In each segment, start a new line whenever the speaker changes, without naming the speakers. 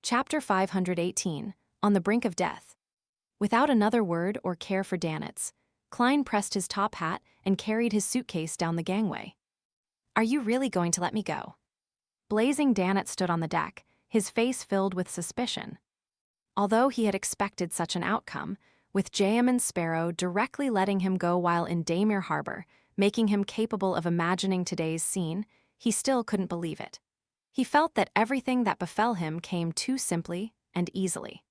Chapter 518, On the Brink of Death. Without another word or care for Danitz, Klein pressed his top hat and carried his suitcase down the gangway. "Are you really going to let me go?" Blazing Danitz stood on the deck, his face filled with suspicion. Although he had expected such an outcome, with J.M. and Sparrow directly letting him go while in Daymere Harbor, making him capable of imagining today's scene, he still couldn't believe it. He felt that everything that befell him came too simply and easily.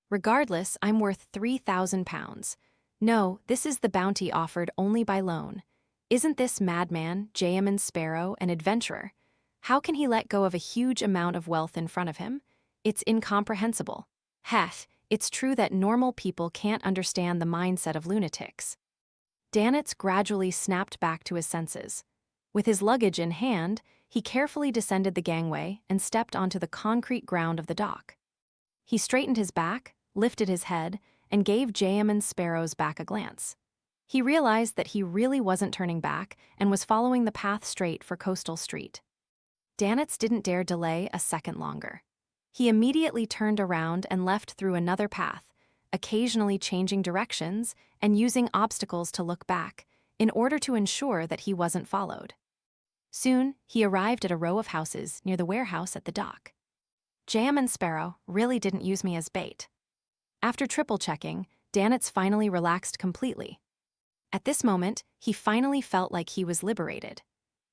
"Regardless, I'm worth 3,000 pounds. No, this is the bounty offered only by loan. Isn't this madman, J.M. and Sparrow, an adventurer? How can he let go of a huge amount of wealth in front of him? It's incomprehensible. Heh, it's true that normal people can't understand the mindset of lunatics." Danitz gradually snapped back to his senses. With his luggage in hand, he carefully descended the gangway and stepped onto the concrete ground of the dock. He straightened his back, lifted his head, and gave J.M. and Sparrow's back a glance. He realized that he really wasn't turning back and was following the path straight for Coastal Street. Danitz didn't dare delay a second longer. He immediately turned around and left through another path, occasionally changing directions and using obstacles to look back, in order to ensure that he wasn't followed. Soon, he arrived at a row of houses near the warehouse at the dock. J.M. and Sparrow really didn't use me as bait. After triple-checking, Danitz finally relaxed completely. At this moment, he finally felt like he was liberated.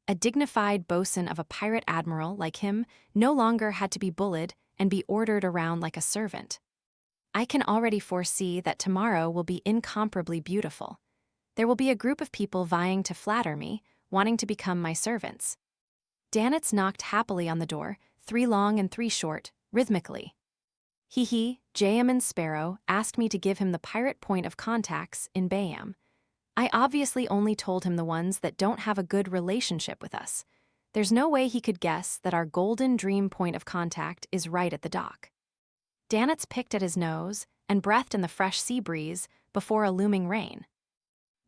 A dignified bosun of a pirate admiral like him no longer had to be bullied and be ordered around like a servant. "I can already foresee that tomorrow will be incomparably beautiful. There will be a group of people vying to flatter me, wanting to become my servants." Danitz knocked happily on the door, 3 long and 3 short, rhythmically. He, J.M. and Sparrow, asked me to give him the pirate point of contacts in Bayam. I obviously only told him the ones that don't have a good relationship with us. There's no way he could guess that our golden dream point of contact is right at the dock. Danitz picked at his nose and breathed in the fresh sea breeze before a looming rain.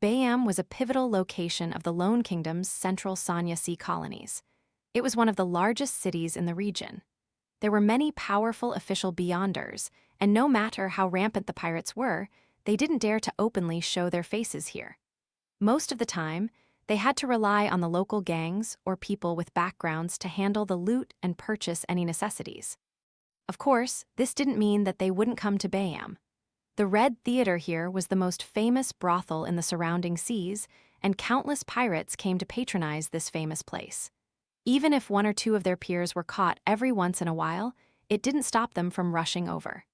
Bayam was a pivotal location of the Lone Kingdom's central Sanya Sea colonies. It was one of the largest cities in the region. There were many powerful official beyonders, and no matter how rampant the pirates were, they didn't dare to openly show their faces here. Most of the time, they had to rely on the local gangs or people with backgrounds to handle the loot and purchase any necessities. Of course, this didn't mean that they wouldn't come to Bayam. The Red Theater here was the most famous brothel in the surrounding seas, and countless pirates came to patronize this famous place. Even if 1 or 2 of their peers were caught every once in a while, it didn't stop them from rushing over.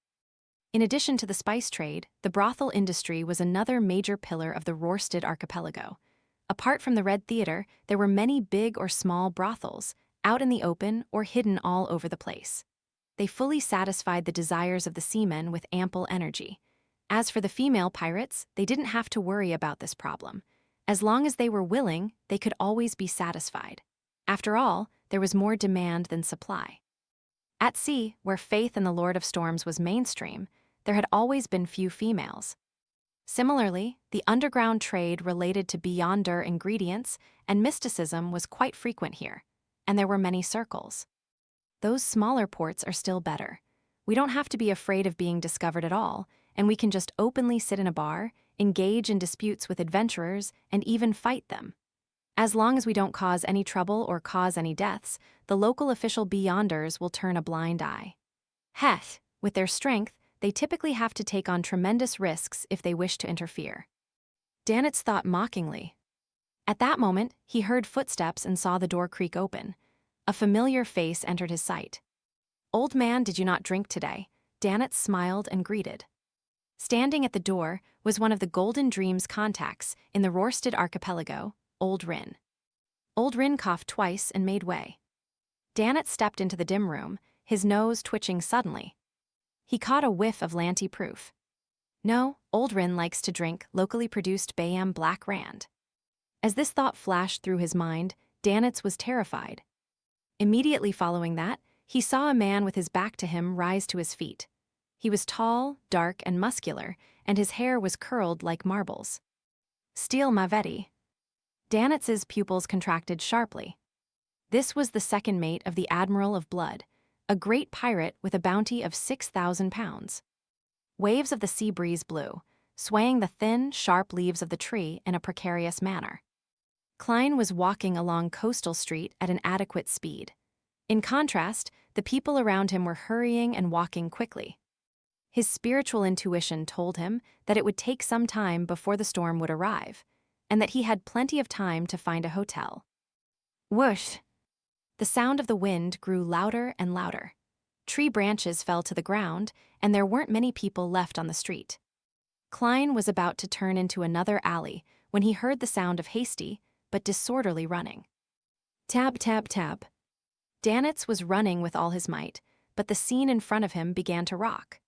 In addition to the spice trade, the brothel industry was another major pillar of the Rorstad archipelago. Apart from the Red Theater, there were many big or small brothels, out in the open or hidden all over the place. They fully satisfied the desires of the seamen with ample energy. As for the female pirates, they didn't have to worry about this problem. As long as they were willing, they could always be satisfied. After all, there was more demand than supply. At sea, where faith in the Lord of Storms was mainstream, there had always been few females. Similarly, the underground trade related to beyonder ingredients and mysticism was quite frequent here, and there were many circles. Those smaller ports are still better. We don't have to be afraid of being discovered at all, and we can just openly sit in a bar, engage in disputes with adventurers, and even fight them. As long as we don't cause any trouble or cause any deaths, the local official beyonders will turn a blind eye. Heh, with their strength, they typically have to take on tremendous risks if they wish to interfere. Danitz thought mockingly. At that moment, he heard footsteps and saw the door creak open. A familiar face entered his sight. "Old man, did you not drink today?" Danitz smiled and greeted. Standing at the door was one of the Golden Dream's contacts in the Rorstad archipelago, Old Rin. Old Rin coughed twice and made way. Danitz stepped into the dim room, his nose twitching suddenly. He caught a whiff of Lanty proof. No, Old Rin likes to drink locally produced Bayam Black Rand. As this thought flashed through his mind, Danitz was terrified. Immediately following that, he saw a man with his back to him rise to his feet. He was tall, dark, and muscular, and his hair was curled like marbles. "Steel Mavetti." Danitz's pupils contracted sharply. This was the second mate of the Admiral of Blood, a great pirate with a bounty of 6,000 pounds. Waves of the sea breeze blew, swaying the thin, sharp leaves of the tree in a precarious manner. Klein was walking along Coastal Street at an adequate speed. In contrast, the people around him were hurrying and walking quickly. His spiritual intuition told him that it would take some time before the storm would arrive, and that he had plenty of time to find a hotel. Whoosh! The sound of the wind grew louder and louder. Tree branches fell to the ground, and there weren't many people left on the street. Klein was about to turn into another alley when he heard the sound of hasty but disorderly running. Tab, tab, tab. Danitz was running with all his might, but the scene in front of him began to rock.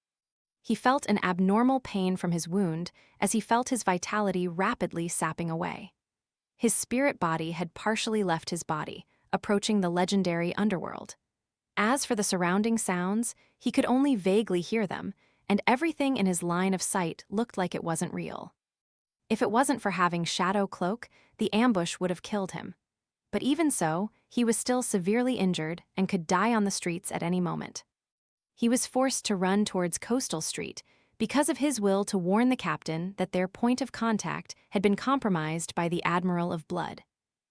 He felt an abnormal pain from his wound as he felt his vitality rapidly sapping away. His spirit body had partially left his body, approaching the legendary underworld. As for the surrounding sounds, he could only vaguely hear them, and everything in his line of sight looked like it wasn't real. If it wasn't for having Shadow Cloak, the ambush would have killed him. But even so, he was still severely injured and could die on the streets at any moment. He was forced to run towards Coastal Street because of his will to warn the captain that their point of contact had been compromised by the Admiral of Blood,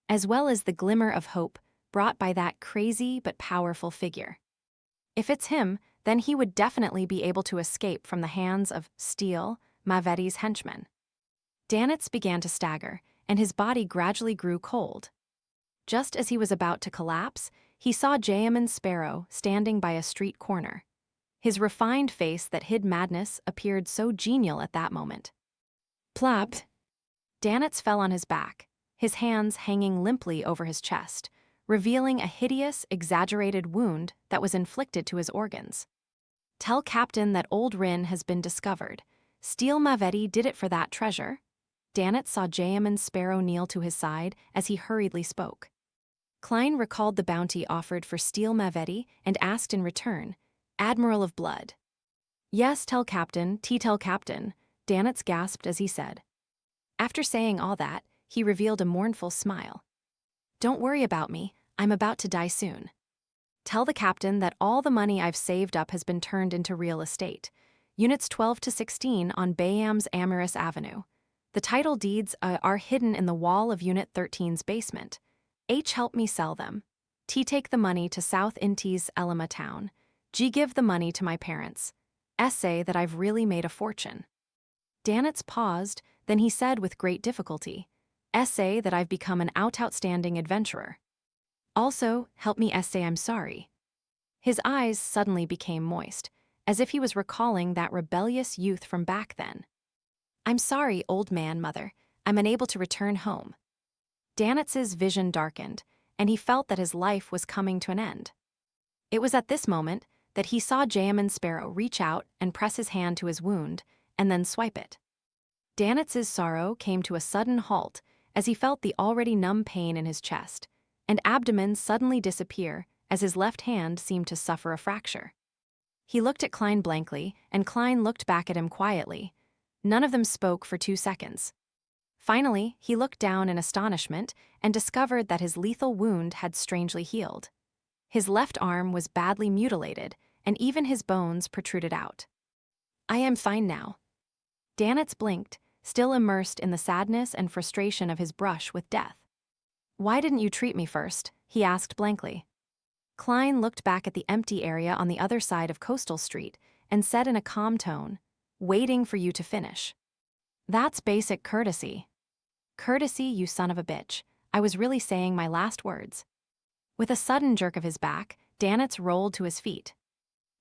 as well as the glimmer of hope brought by that crazy but powerful figure. If it's him, then he would definitely be able to escape from the hands of Steel, Mavetti's henchman. Danitz began to stagger, and his body gradually grew cold. Just as he was about to collapse, he saw Jayaman Sparrow standing by a street corner. His refined face that hid madness appeared so genial at that moment. Plop! Danitz fell on his back, his hands hanging limply over his chest, revealing a hideous, exaggerated wound that was inflicted to his organs. Tell Captain that old Rin has been discovered. Steel Mavetti did it for that treasure. Danitz saw Jayaman Sparrow kneel to his side as he hurriedly spoke. Klein recalled the bounty offered for Steel Mavetti and asked in return, Admiral of Blood. Yes, tell Captain, Danitz gasped as he said. After saying all that, he revealed a mournful smile. Don't worry about me, I'm about to die soon. Tell the captain that all the money I've saved up has been turned into real estate. Units 12 to 16 on Bayam's Amorous Avenue. The title deeds are hidden in the wall of Unit 13's basement. H help me sell them. T take the money to South Inti's Elima town. G give the money to my parents. S say that I've really made a fortune. Danitz paused, then he said with great difficulty, S say that I've become an outstanding adventurer. Also, help me S say I'm sorry. His eyes suddenly became moist, as if he was recalling that rebellious youth from back then. I'm sorry, old man, mother. I'm unable to return home. Danitz's vision darkened, and he felt that his life was coming to an end. It was at this moment that he saw Jayaman Sparrow reach out and press his hand to his wound, and then swipe it. Danitz's sorrow came to a sudden halt as he felt the already numb pain in his chest, and abdomen suddenly disappear as his left hand seemed to suffer a fracture. He looked at Klein blankly, and Klein looked back at him quietly. None of them spoke for 2 seconds. Finally, he looked down in astonishment and discovered that his lethal wound had strangely healed. His left arm was badly mutilated, and even his bones protruded out. I am fine now. Danitz blinked, still immersed in the sadness and frustration of his brush with death. Why didn't you treat me first? He asked blankly. Klein looked back at the empty area on the other side of Coastal Street and said in a calm tone, waiting for you to finish. That's basic courtesy. Courtesy, you son of a bitch. I was really saying my last words. With a sudden jerk of his back, Danitz rolled to his feet.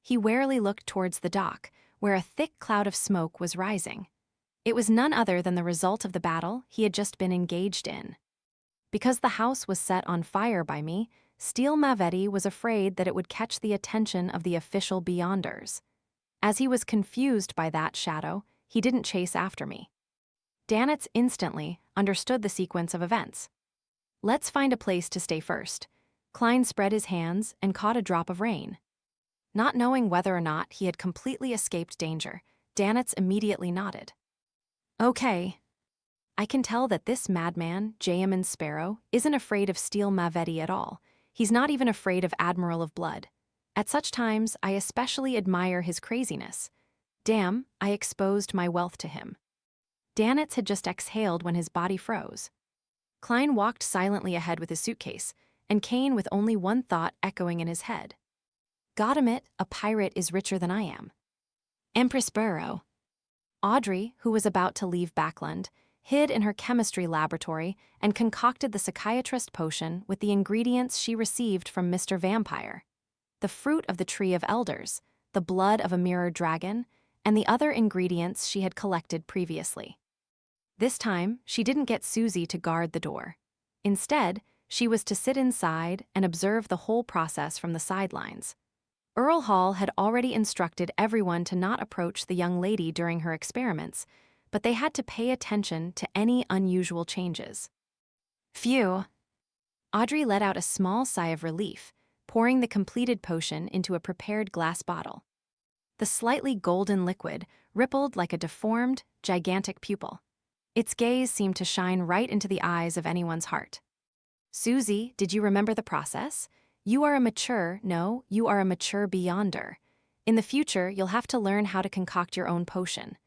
He warily looked towards the dock, where a thick cloud of smoke was rising. It was none other than the result of the battle he had just been engaged in. Because the house was set on fire by me, Steel Mavetti was afraid that it would catch the attention of the official Beyonders. As he was confused by that shadow, he didn't chase after me. Danitz instantly understood the sequence of events. Let's find a place to stay first. Klein spread his hands and caught a drop of rain. Not knowing whether or not he had completely escaped danger, Danitz immediately nodded. Okay. I can tell that this madman, Jayaman Sparrow, isn't afraid of Steel Mavetti at all. He's not even afraid of Admiral of Blood. At such times, I especially admire his craziness. Damn, I exposed my wealth to him. Danitz had just exhaled when his body froze. Klein walked silently ahead with his suitcase, and Kane with only one thought echoing in his head. Goddammit, a pirate is richer than I am. Empress Burrow. Audrey, who was about to leave Backland, hid in her chemistry laboratory and concocted the psychiatrist potion with the ingredients she received from Mr. Vampire. The fruit of the Tree of Elders, the blood of a mirror dragon, and the other ingredients she had collected previously. This time, she didn't get Susie to guard the door. Instead, she was to sit inside and observe the whole process from the sidelines. Earl Hall had already instructed everyone to not approach the young lady during her experiments, but they had to pay attention to any unusual changes. Phew! Audrey let out a small sigh of relief, pouring the completed potion into a prepared glass bottle. The slightly golden liquid rippled like a deformed, gigantic pupil. Its gaze seemed to shine right into the eyes of anyone's heart. Susie, did you remember the process? You are a mature beyonder. In the future, you'll have to learn how to concoct your own potion.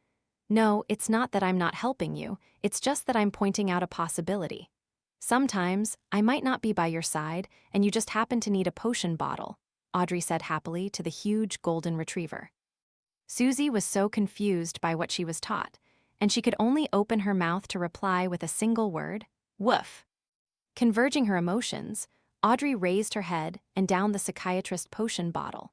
No, it's not that I'm not helping you, it's just that I'm pointing out a possibility. Sometimes, I might not be by your side, and you just happen to need a potion bottle, Audrey said happily to the huge golden retriever. Susie was so confused by what she was taught, and she could only open her mouth to reply with a single word, woof. Converging her emotions, Audrey raised her head and downed the psychiatrist potion bottle.